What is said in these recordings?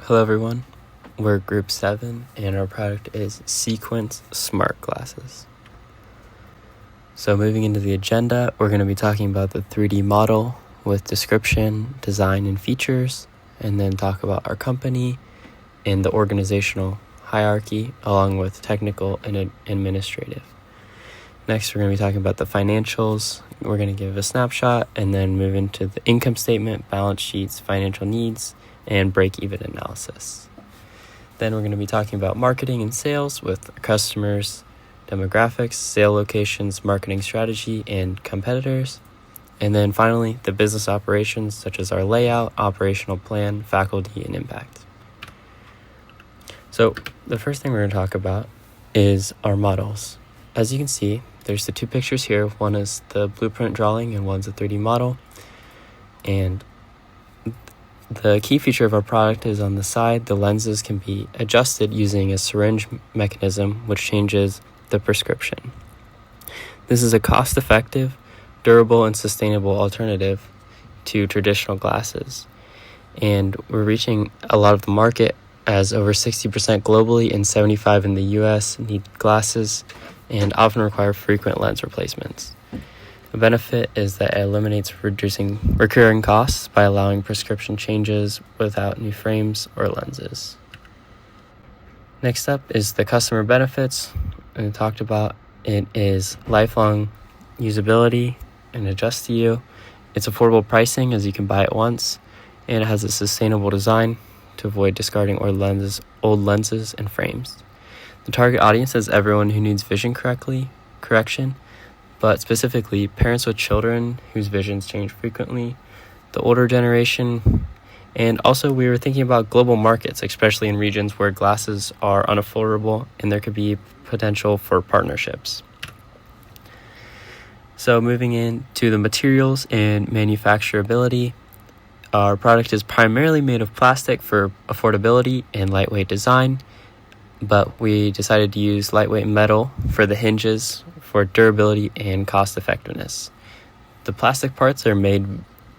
Hello everyone, we're Group 7 and our product is Sequence Smart Glasses. So moving into the agenda, we're going to be talking about the 3D model with description, design, and features, and then talk about our company and the organizational hierarchy along with technical and administrative. Next, we're going to be talking about the financials. We're going to give a snapshot and then move into the income statement, balance sheets, financial needs, and break-even analysis. Then we're going to be talking about marketing and sales with customers, demographics, sale locations, marketing strategy, and competitors. And then finally, the business operations such as our layout, operational plan, faculty, and impact. So the first thing we're going to talk about is our models. As you can see, there's the two pictures here. One is the blueprint drawing and one's a 3D model. And the key feature of our product is on the side, the lenses can be adjusted using a syringe mechanism which changes the prescription. This is a cost-effective, durable, and sustainable alternative to traditional glasses. And we're reaching a lot of the market as over 60% globally and 75% in the US need glasses and often require frequent lens replacements. The benefit is that it eliminates reducing recurring costs by allowing prescription changes without new frames or lenses. Next up is the customer benefits. We talked about it is lifelong usability and adjust to you. It's affordable pricing as you can buy it once, and it has a sustainable design to avoid discarding old lenses and frames. The target audience is everyone who needs vision correction, but specifically parents with children whose visions change frequently, the older generation, and also we were thinking about global markets, especially in regions where glasses are unaffordable and there could be potential for partnerships. So moving into the materials and manufacturability, our product is primarily made of plastic for affordability and lightweight design, but we decided to use lightweight metal for the hinges for durability and cost effectiveness. The plastic parts are made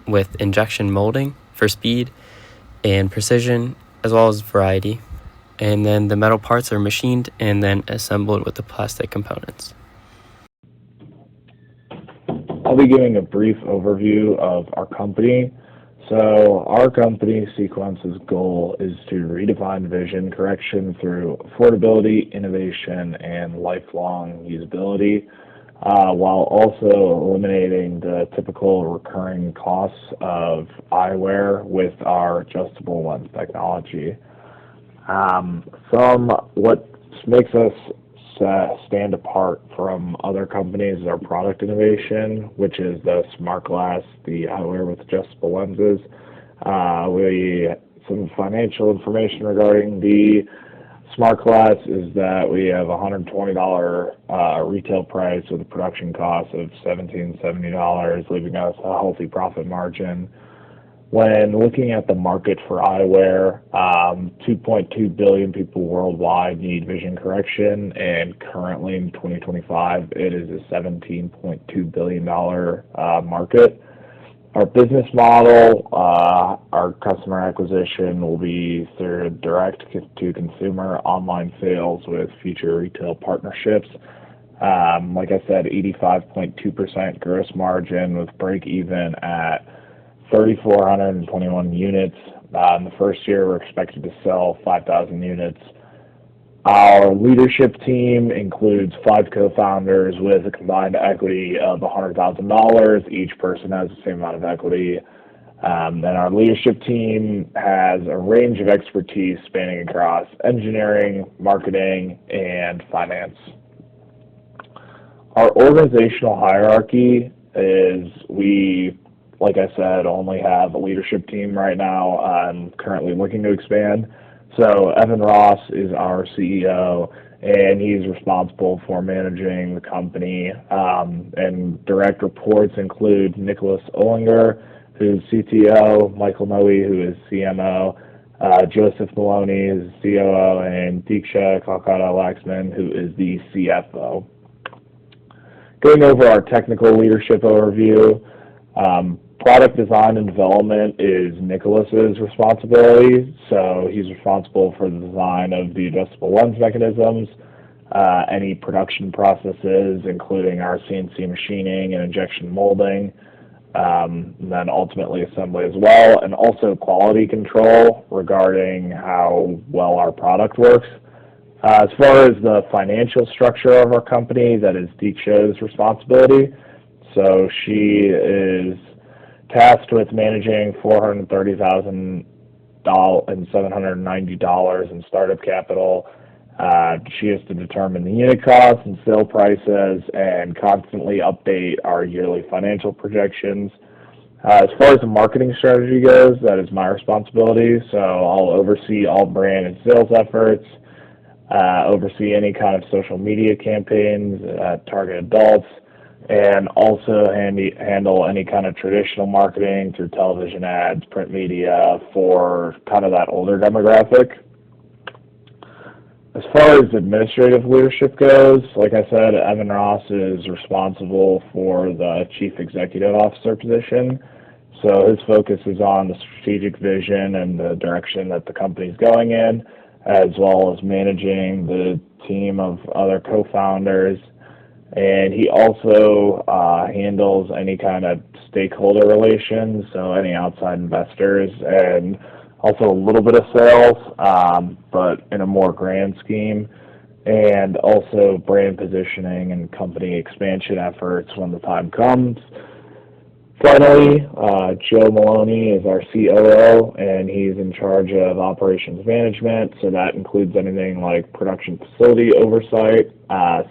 with injection molding for speed and precision as well as variety, and then the metal parts are machined and then assembled with the plastic components. I'll be giving a brief overview of our company. So our company, Sequence's goal is to redefine vision correction through affordability, innovation, and lifelong usability, while also eliminating the typical recurring costs of eyewear with our adjustable lens technology. What makes us stand apart from other companies is our product innovation, which is the smart glass, the eyewear with adjustable lenses. Some financial information regarding the smart glass is that we have $120 retail price with a production cost of $1770, leaving us a healthy profit margin. When looking at the market for eyewear, 2.2 billion people worldwide need vision correction, and currently in 2025, it is a $17.2 billion market. Our business model, our customer acquisition will be through direct-to-consumer online sales with future retail partnerships. Like I said, 85.2% gross margin with break-even at 3,421 units. In the first year, we're expected to sell 5,000 units. Our leadership team includes 5 co-founders with a combined equity of $100,000. Each person has the same amount of equity. Then our leadership team has a range of expertise spanning across engineering, marketing, and finance. Our organizational hierarchy is like I said, only have a leadership team right now. I'm currently looking to expand. So Evan Ross is our CEO, and he's responsible for managing the company. And direct reports include Nicholas Ollinger, who's CTO, Michael Noe, who is CMO, Joseph Maloney is COO, and Diksha Kalkata-Laxman, who is the CFO. Going over our technical leadership overview, Product design and development is Nicholas's responsibility. So he's responsible for the design of the adjustable lens mechanisms, any production processes, including our CNC machining and injection molding, and then ultimately assembly as well, and also quality control regarding how well our product works. As far as the financial structure of our company, that is Deeksha's responsibility. So she is tasked with managing $430,790 in startup capital. She has to determine the unit costs and sale prices and constantly update our yearly financial projections. As far as the marketing strategy goes, that is my responsibility. So I'll oversee all brand and sales efforts, oversee any kind of social media campaigns that target adults, and also handle any kind of traditional marketing through television ads, print media for kind of that older demographic. As far as administrative leadership goes, like I said, Evan Ross is responsible for the Chief Executive Officer position. So his focus is on the strategic vision and the direction that the company's going in, as well as managing the team of other co-founders. And he also handles any kind of stakeholder relations, so any outside investors, and also a little bit of sales, but in a more grand scheme, and also brand positioning and company expansion efforts when the time comes. Finally, Joe Maloney is our COO, and he's in charge of operations management, so that includes anything like production facility oversight,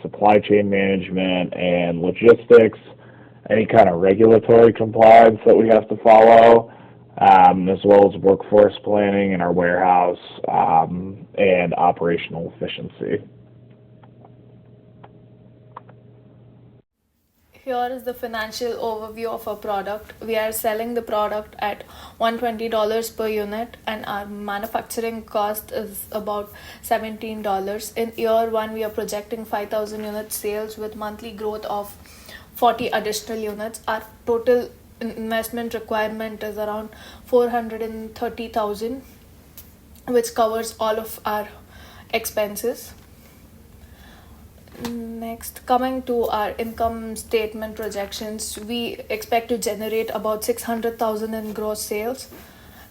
supply chain management, and logistics, any kind of regulatory compliance that we have to follow, as well as workforce planning in our warehouse, and operational efficiency. Here is the financial overview of our product. We are selling the product at $120 per unit, and our manufacturing cost is about $17. In year one, we are projecting 5,000 unit sales with monthly growth of 40 additional units. Our total investment requirement is around $430,000, which covers all of our expenses. Next, coming to our income statement projections, we expect to generate about $600,000 in gross sales,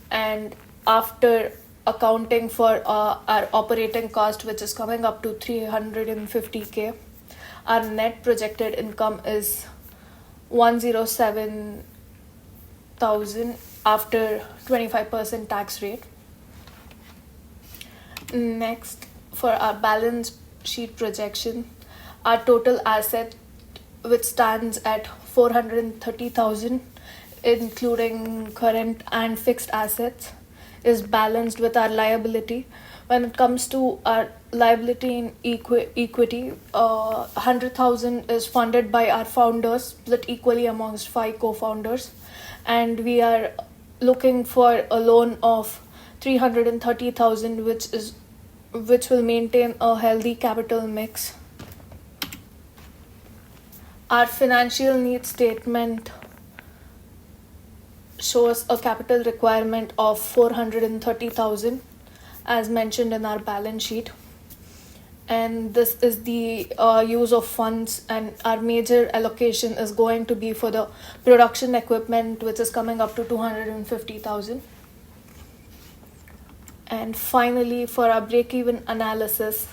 and after accounting for our operating cost, which is coming up to $350K, our net projected income is $107,000 after 25% tax rate. Next, for our balance sheet projection, our total asset, which stands at $430,000, including current and fixed assets, is balanced with our liability. When it comes to our liability in equity, $100,000 is funded by our founders, split equally amongst 5 co-founders, and we are looking for a loan of $330,000, which will maintain a healthy capital mix. Our financial needs statement shows a capital requirement of $430,000 as mentioned in our balance sheet, and this is the use of funds, and our major allocation is going to be for the production equipment, which is coming up to $250,000. And finally, for our break-even analysis,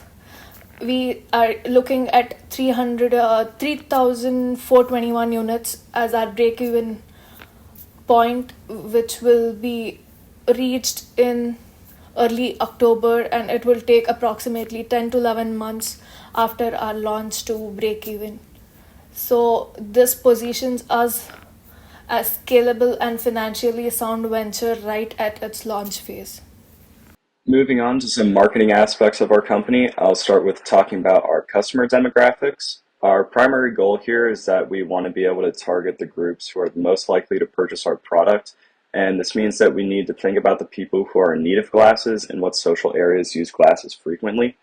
we are looking at 3,421 units as our break-even point, which will be reached in early October, and it will take approximately 10 to 11 months after our launch to break even. So this positions us as scalable and financially sound venture right at its launch phase. Moving on to some marketing aspects of our company, I'll start with talking about our customer demographics. Our primary goal here is that we want to be able to target the groups who are the most likely to purchase our product, and this means that we need to think about the people who are in need of glasses and what social areas use glasses frequently.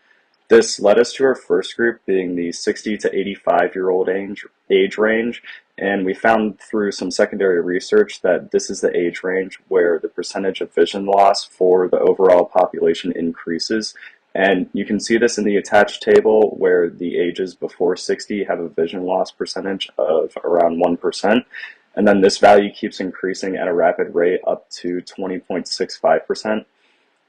This led us to our first group being the 60 to 85-year-old age range, and we found through some secondary research that this is the age range where the percentage of vision loss for the overall population increases. And you can see this in the attached table where the ages before 60 have a vision loss percentage of around 1%. And then this value keeps increasing at a rapid rate up to 20.65%.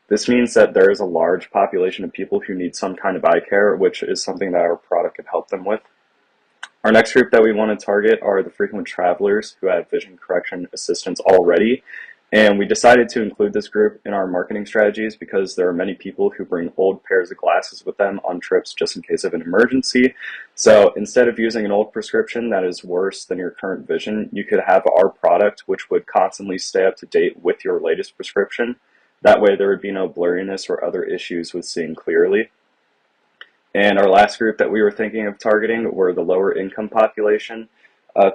This means that there is a large population of people who need some kind of eye care, which is something that our product could help them with. Our next group that we want to target are the frequent travelers who have vision correction assistance already. And we decided to include this group in our marketing strategies because there are many people who bring old pairs of glasses with them on trips just in case of an emergency. So instead of using an old prescription that is worse than your current vision, you could have our product, which would constantly stay up to date with your latest prescription. That way there would be no blurriness or other issues with seeing clearly. And our last group that we were thinking of targeting were the lower income population.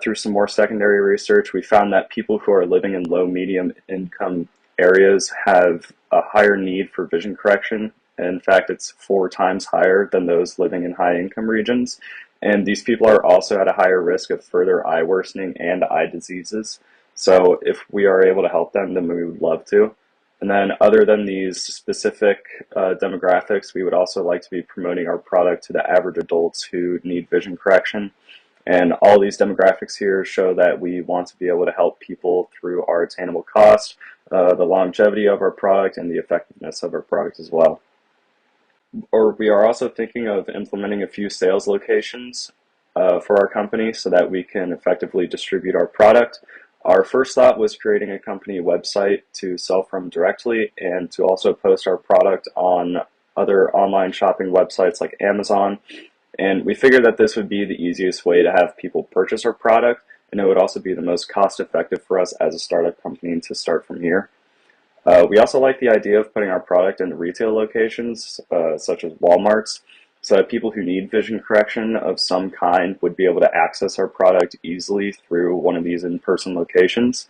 Through some more secondary research, we found that people who are living in low medium income areas have a higher need for vision correction. In fact, it's 4 times higher than those living in high income regions. And these people are also at a higher risk of further eye worsening and eye diseases. So if we are able to help them, then we would love to. And then other than these specific demographics, we would also like to be promoting our product to the average adults who need vision correction. And all these demographics here show that we want to be able to help people through our attainable cost, the longevity of our product, and the effectiveness of our product as well. Or we are also thinking of implementing a few sales locations for our company so that we can effectively distribute our product. Our first thought was creating a company website to sell from directly and to also post our product on other online shopping websites like Amazon. And we figured that this would be the easiest way to have people purchase our product, and it would also be the most cost effective for us as a startup company to start from here. We also like the idea of putting our product into retail locations, such as Walmart's, so that people who need vision correction of some kind would be able to access our product easily through one of these in-person locations.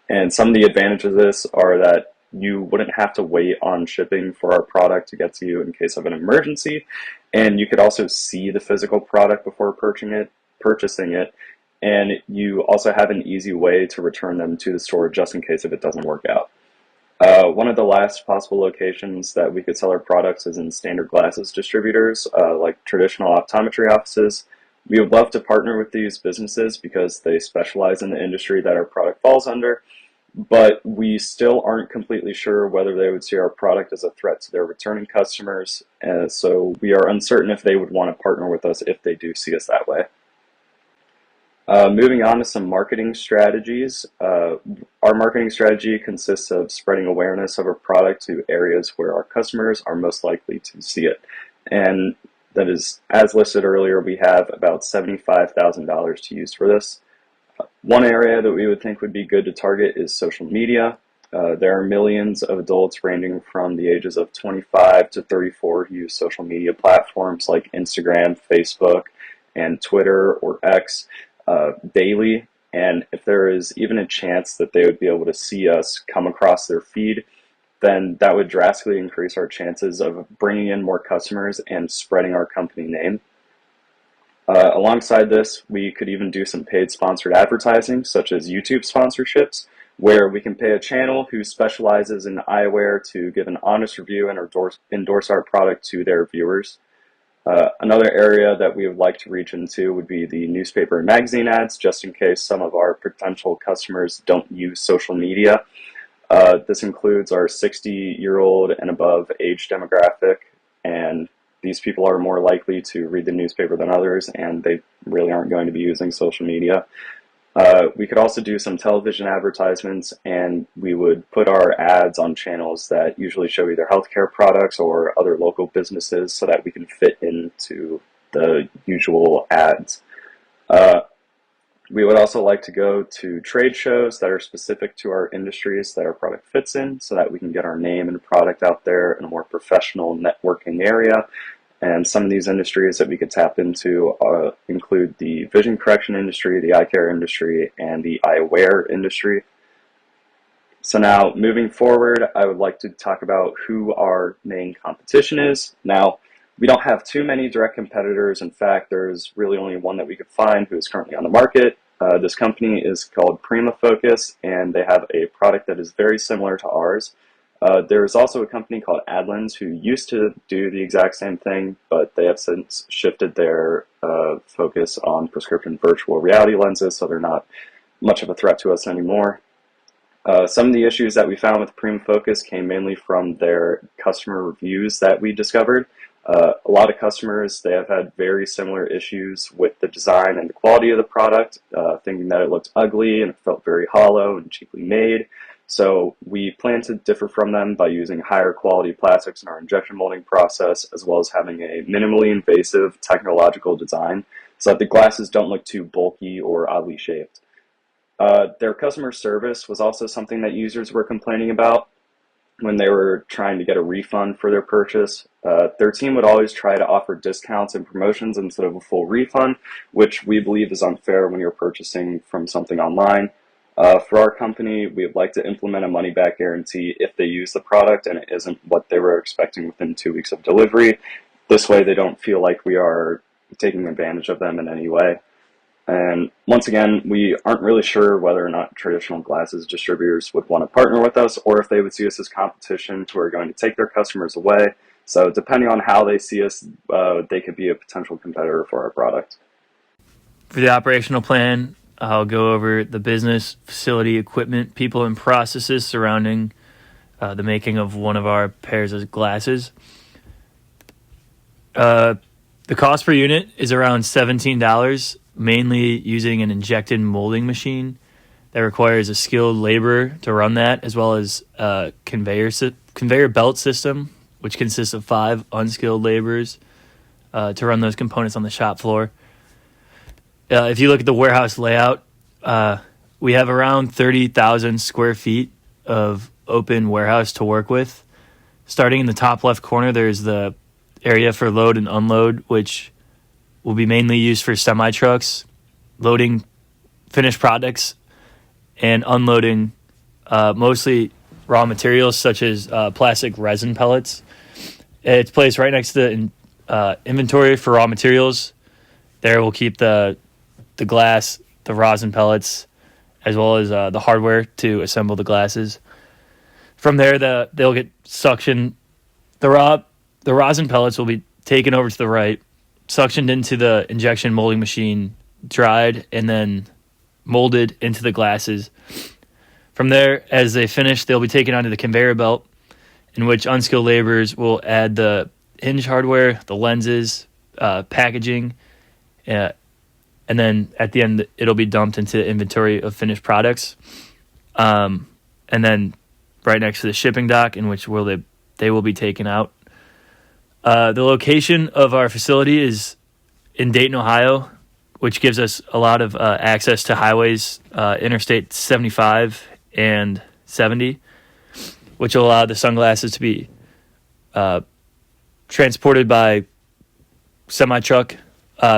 And some of the advantages of this are that you wouldn't have to wait on shipping for our product to get to you in case of an emergency, and you could also see the physical product before purchasing it, and you also have an easy way to return them to the store just in case if it doesn't work out. One of the last possible locations that we could sell our products is in standard glasses distributors, like traditional optometry offices. We would love to partner with these businesses because they specialize in the industry that our product falls under, but we still aren't completely sure whether they would see our product as a threat to their returning customers, so we are uncertain if they would want to partner with us if they do see us that way. Moving on to some marketing strategies. Our marketing strategy consists of spreading awareness of our product to areas where our customers are most likely to see it. And that is, as listed earlier, we have about $75,000 to use for this. One area that we would think would be good to target is social media. There are millions of adults ranging from the ages of 25 to 34 who use social media platforms like Instagram, Facebook, and Twitter or X daily, and if there is even a chance that they would be able to see us come across their feed, then that would drastically increase our chances of bringing in more customers and spreading our company name. Alongside this, we could even do some paid sponsored advertising, such as YouTube sponsorships, where we can pay a channel who specializes in eyewear to give an honest review and endorse our product to their viewers. Another area that we would like to reach into would be the newspaper and magazine ads, just in case some of our potential customers don't use social media. This includes our 60-year-old and above age demographic, and these people are more likely to read the newspaper than others, and they really aren't going to be using social media. We could also do some television advertisements, and we would put our ads on channels that usually show either healthcare products or other local businesses so that we can fit into the usual ads. We would also like to go to trade shows that are specific to our industries that our product fits in so that we can get our name and product out there in a more professional networking area. And some of these industries that we could tap into include the vision correction industry, the eye care industry, and the eyewear industry. So now, moving forward, I would like to talk about who our main competition is. Now, we don't have too many direct competitors. In fact, there's really only one that we could find who is currently on the market, This company is called Prima Focus, and they have a product that is very similar to ours. There is also a company called Adlens who used to do the exact same thing, but they have since shifted their focus on prescription virtual reality lenses, so they're not much of a threat to us anymore. Some of the issues that we found with Prima Focus came mainly from their customer reviews that we discovered. A lot of customers, they have had very similar issues with the design and the quality of the product, thinking that it looked ugly and it felt very hollow and cheaply made. So we plan to differ from them by using higher quality plastics in our injection molding process, as well as having a minimally invasive technological design so that the glasses don't look too bulky or oddly shaped. Their customer service was also something that users were complaining about when they were trying to get a refund for their purchase. Their team would always try to offer discounts and promotions instead of a full refund, which we believe is unfair when you're purchasing from something online. For our company, we would like to implement a money-back guarantee if they use the product and it isn't what they were expecting within 2 weeks of delivery. This way they don't feel like we are taking advantage of them in any way. And once again, we aren't really sure whether or not traditional glasses distributors would want to partner with us or if they would see us as competition who are going to take their customers away. So depending on how they see us, they could be a potential competitor for our product. For the operational plan, I'll go over the business, facility, equipment, people, and processes surrounding the making of one of our pairs of glasses. The cost per unit is around $17, mainly using an injected molding machine that requires a skilled laborer to run that, as well as a conveyor belt system, which consists of 5 unskilled laborers to run those components on the shop floor. If you look at the warehouse layout, we have around 30,000 square feet of open warehouse to work with. Starting in the top left corner, there's the area for load and unload, which will be mainly used for semi-trucks, loading finished products and unloading mostly raw materials such as plastic resin pellets. It's placed right next to the inventory for raw materials. There we'll keep the glass, the rosin pellets, as well as the hardware to assemble the glasses. From there, they'll get suction. The rosin pellets will be taken over to the right, suctioned into the injection molding machine, dried, and then molded into the glasses. From there, as they finish, they'll be taken onto the conveyor belt, in which unskilled laborers will add the hinge hardware, the lenses, packaging, and then at the end, it'll be dumped into the inventory of finished products. And then right next to the shipping dock, in which they will be taken out. The location of our facility is in Dayton, Ohio, which gives us a lot of access to highways, Interstate 75 and 70, which will allow the sunglasses to be transported by semi-truck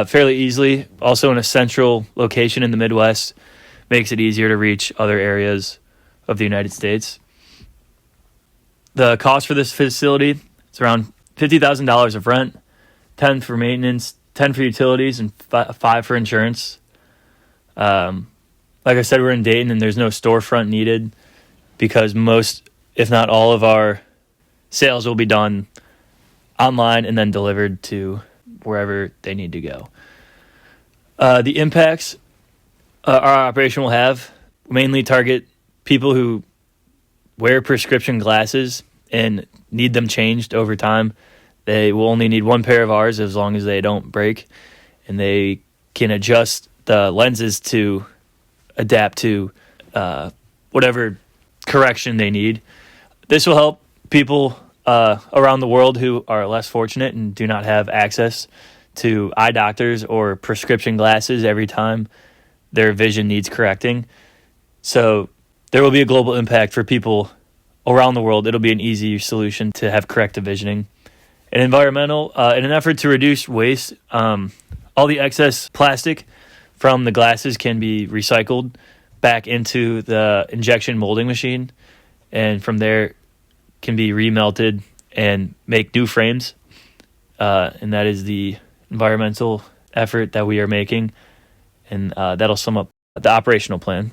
fairly easily. Also in a central location in the Midwest, makes it easier to reach other areas of the United States. The cost for this facility is around $50,000 of rent, $10,000 for maintenance, $10,000 for utilities, and $5,000 for insurance. Like I said, we're in Dayton, and there's no storefront needed because most, if not all, of our sales will be done online and then delivered to wherever they need to go. The impacts our operation will have mainly target people who wear prescription glasses and need them changed over time. They will only need one pair of ours as long as they don't break, and they can adjust the lenses to adapt to whatever correction they need. This will help people around the world who are less fortunate and do not have access to eye doctors or prescription glasses every time their vision needs correcting. So there will be a global impact for people around the world. It'll be an easy solution to have corrective visioning. And environmental, in an effort to reduce waste, all the excess plastic from the glasses can be recycled back into the injection molding machine, and from there can be remelted and make new frames. And that is the environmental effort that we are making, and that'll sum up the operational plan.